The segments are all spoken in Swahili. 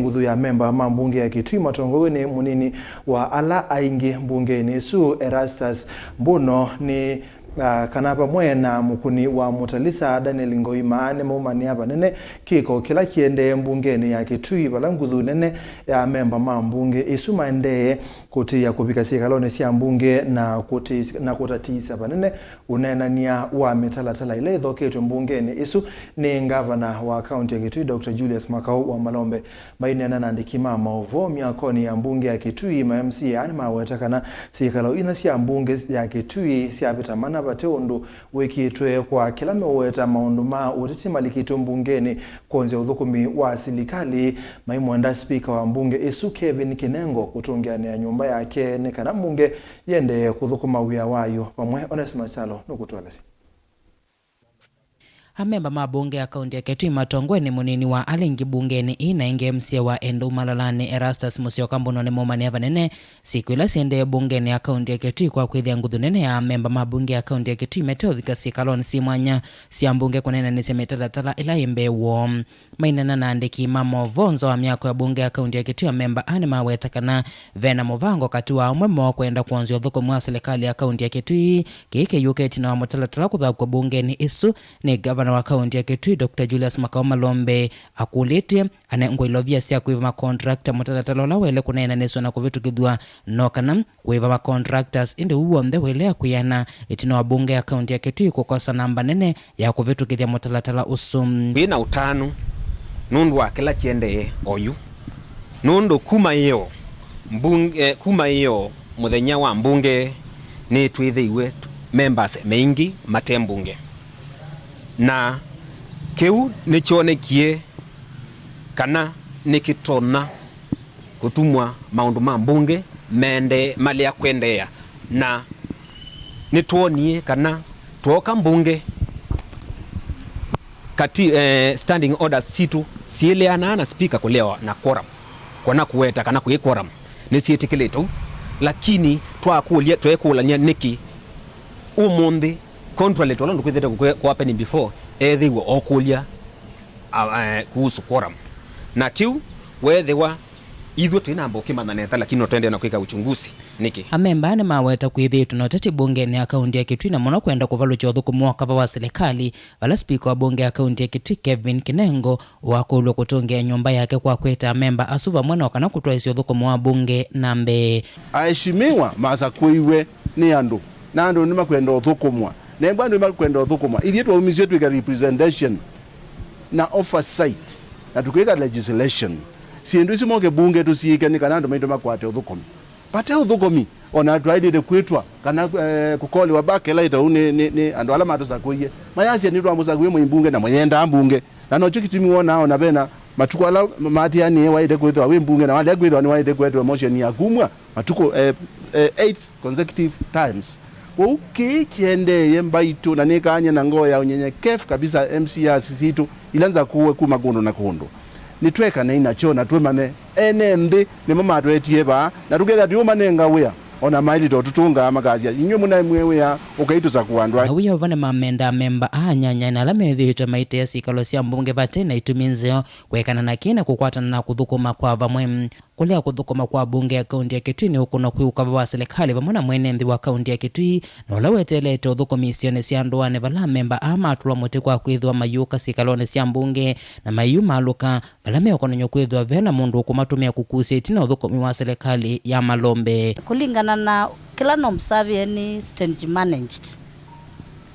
Nguthu ya memba mbunge ya Kitui matongoewe munini wa ala aingi mbungeni su Erastus Mbuno ni kana vamwe na mukuni wa mutalisa Daniel Ngoima nimaumania vanene kiko kila kiendeeye mbungeni ya Kitui vala Nguthu nene ya memba mbunge isu maendee kutiia kuvika syikaloni sya mbunge na kutatiisa vanene uneenan'ya wa MITALATALA ile ithoketwe mbungeni isu ni ngavana wa kaunti ya Kitui Dr. Julius Malombe mainena na andiki maovo myakoni ya mbunge ya Kitui MCAs mawetakana syikaloni sya mbunge ya Kitui syavitamana vate undu wikitwe kwa kila meweta maundu ma utiti malikito mbungeni kuanzia uthukumi wa serikali maimwenda speaker wa mbunge isu Kevin Kinengo kutungiania nyumba yake ni kana mbunge yende kuthukuma wia wayo vamwe onesmachalo nukutwalesi. Amemba mabunge ya kaunti ya Kitui matongoewe munini wa aingi mbungeni inaingi MCA wa Malalani Erastus Mbuno nimaumania vanene siku ila siendeeye mbungeni ya kaunti ya Kitui kwa kwithia Nguthu nene ya amemba mabunge ya kaunti ya Kitui meteovika syikaloni simwanya sya mbunge kuneenanisya MITALATALA ila imbewo mainena na andiki mamovonzo wa myako ya bunge ya kaunti ya Kitui amemba ani mawetakana vena muvango kati wa amwe mo kwenda kuanzia uthukumu wa serikali ya kaunti ya Kitui kiki yuketi na wa MITALATALA kuthakwa bungeni isu ni gavana wa kaunti ya Kitui Dr. Julius Malombe akulite anengoilovia sya kuiva makontrakta MITALATALA la wele kuneenanisya na kuvitukithwa nokana kuiva makontraktas indi uwonthe wele akuyana itino wa bunge ya kaunti ya Kitui kukosa namba nene ya kuvitukithia MITALATALA usum ina utano nundu wa kila kiendeeye oyu nundu kuma iyo mbunge kuma iyo muthenya wa mbunge ni twithiiwe members maingi matembunge na kiu nichonekie kana nikitona kutumwa maundu ma mbunge mende mali ya kwendeea na nituonie kana tuoka mbunge kati standing orders situ sieleana na speaker kulewa na quorum kona kuweta kana kuye quorum nisietikeletu lakini twakulia twekulania niki umundi contrary to londu kwithete kwa happening before they were okulia kuhusu quorum na kiu wethewa ithu tinambo kimananeta lakini notende na kwika uchunguzi niki amemba ni maweta kwithitu na uteti bungeni ya kaunti ya Kitui na muno kwenda kuvalucha uthukumu wa kava wa serikali vala speaker wa bunge ya kaunti ya Kitui Kevin Kinengo wakulwa kutungia nyumba yake kwa kweta amemba asuva mwana kana kutwaisya uthukumu wa bunge nambe aheshimiwa masakuiwe ni andu na andu nima kwenda uthukumwa na mbwa nima kwenda uthukumwa ili yetu waumizio tuika representation na oversight na tukiweka legislation siendu isi moke bunge tusiike ni kana andu maindo makwate uthukumi pate uthukumi ona twaidide kwitwa kana kukoli wa bakela ita ni andu ala matusakuiye mayasi ni twamusakuiye muimbunge na mwenyenda mbunge na no chikitimi wona ona bena matuko ala mati yani waide kwitwa we mbunge na wale kwitwa ni waide kwetwa motion ya kumwa matuko 8 consecutive times kiendeeye mbaitu na nikanya na ngoya unyenyekefu kabisa MCAs situ ilanza kuwe kumagundu na kundu nitweka na inacho na twemane enembe ni mama twetie ba na tugeza tiumane ngawea ona maili tutunga amakazi inyo muna mwewe ya ukaituza kuandwa na uya uvane mamenda memba anyanya na lamethito maite ya syikaloni sya mbunge vate na ituminzeo kwekana na kina kukwatana na kuthukuma kwa vamwe kulea kuthukuma kwa bunge ya kaunti ya Kitui ni ukuno kwiuka wa serikali vamwe na mwenethi wa kaunti ya Kitui na ula wetelete uthukumisione sya nduane vala memba amatulwa muti kwa kwithwa mayuka syikaloni sya mbunge na mayu maluka vala meokonanywa kwithwa vena mundu ukumatumia kukusya itina uthukumi wa serikali ya Malombe kulingana na kila nomsavi ni stage managed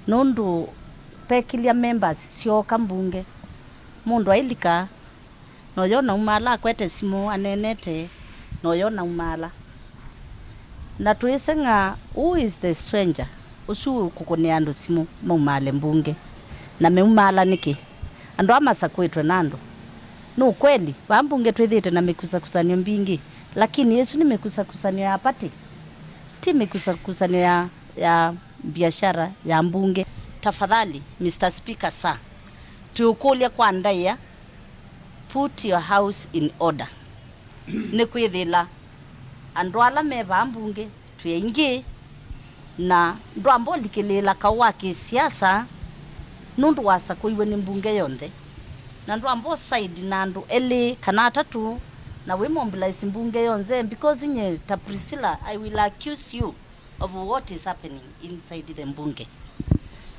nundu pekilia members syoka mbunge mundu ailika noyona umala kwete simu anenete noyona umala na tuisenga who is the stranger usu kukunia andu simu maumale mbunge na meumala niki andu amasakwetwe nando no kweli vambunge twithite na mikusakusanyo mbingi lakini yesu ni mikusakusanyo ya pati ti mikusakusanyo ya biashara ya mbunge tafadhali Mr. Speaker sir tuukulia kwa ndaya put your house in order ni kwithila andu ala meva mbunge tuingi na ndwambo likilila kawa kisiasa nundu wasa kuiwe ni mbunge yonthe na ndwambo side na andu eli kana atatu na we mobilize mbunge yonze because inye ta Priscilla I will accuse you of what is happening inside the mbunge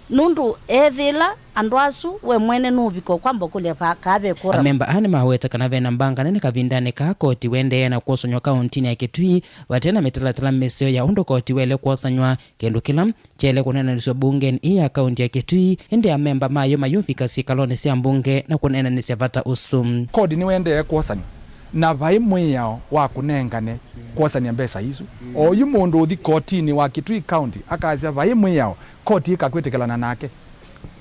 nundu ethila andwasu we mwene nubiko kwamba kule kabe kora amemba ane maweta kana vena mbanga nene kavindane ka koti wende na kuosonywa kauntini ya Kitui watena mitalatala mesio ya undo koti wele kuosanywa kendo kila chele kuneenanisya bungeni iya kaunti ya Kitui ende amemba mayo mayofika syikaloni sya mbunge na kuneenanisya vata usum kodi ni wende kuosanywa na vaimwe yao wa kunengane kuosanya mbesa hizo oyu mundu uthi kotini wa Kitui County akazia vaimwe yao koti ikakwetekelana nake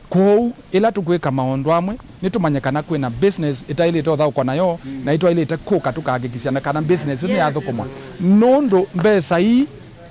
kou ila tukwika maondo amwe nitumanyekana kwina business itaili totha uko nayo na itwa ile itakuka tukahakikisha kana business ni yathukumwa nondo mbesa hii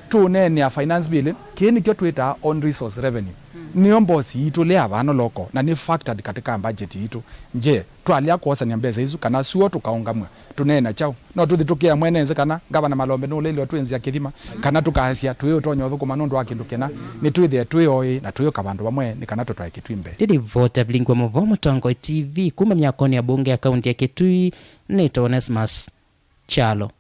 tunene ya finance bill kini kyo twita on resource revenue niyo mbosi itu lea vano loko na ni factored katika budget itu nje twalia kuosanya mbesa hizo kana suo tukaungamwe tunena chao no tuthi tukia mwenenze kana ngavana Malombe no leli watwenzi akithima kana tukahasia tuyo tonyo thukuma nundu wa kindu kena ni twithie twiyoi na tuyo kavandu vamwe ni kana tutwae Kitui mbe didi vote blingwa muvomo tongo TV kuma myakoni ya bunge ya kaunti ya Kitui ni Erastus Chalo.